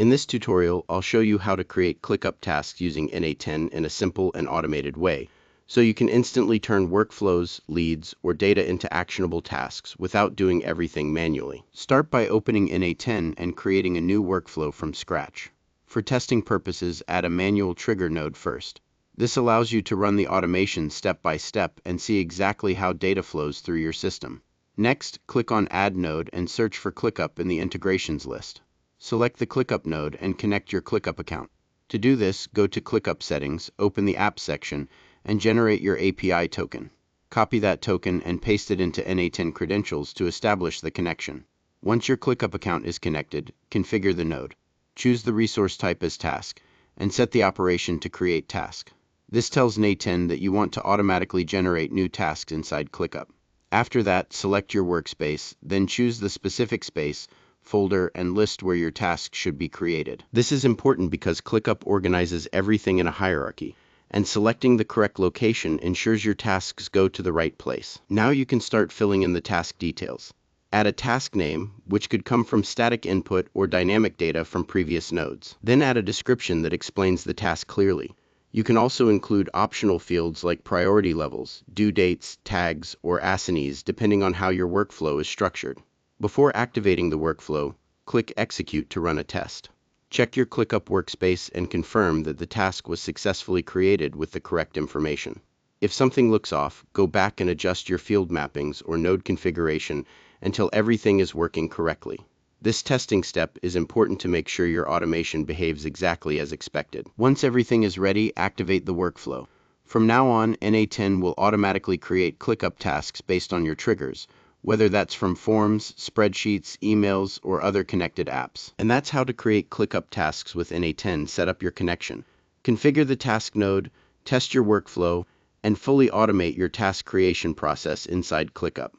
In this tutorial, I'll show you how to create ClickUp tasks using N8N in a simple and automated way, so you can instantly turn workflows, leads, or data into actionable tasks without doing everything manually. Start by opening N8N and creating a new workflow from scratch. For testing purposes, add a manual trigger node first. This allows you to run the automation step by step and see exactly how data flows through your system. Next, click on Add Node and search for ClickUp in the Integrations list. Select the ClickUp node and connect your ClickUp account. To do this, go to ClickUp Settings, open the Apps section, and generate your API token. Copy that token and paste it into N8N credentials to establish the connection. Once your ClickUp account is connected, configure the node. Choose the resource type as task, and set the operation to create task. This tells N8N that you want to automatically generate new tasks inside ClickUp. After that, select your workspace, then choose the specific space, folder, and list where your tasks should be created. This is important because ClickUp organizes everything in a hierarchy, and selecting the correct location ensures your tasks go to the right place. Now you can start filling in the task details. Add a task name, which could come from static input or dynamic data from previous nodes. Then add a description that explains the task clearly. You can also include optional fields like priority levels, due dates, tags, or assignees depending on how your workflow is structured. Before activating the workflow, click Execute to run a test. Check your ClickUp workspace and confirm that the task was successfully created with the correct information. If something looks off, go back and adjust your field mappings or node configuration until everything is working correctly. This testing step is important to make sure your automation behaves exactly as expected. Once everything is ready, activate the workflow. From now on, N8N will automatically create ClickUp tasks based on your triggers, whether that's from forms, spreadsheets, emails, or other connected apps. And that's how to create ClickUp tasks with N8N. Set up your connection, configure the task node, test your workflow, and fully automate your task creation process inside ClickUp.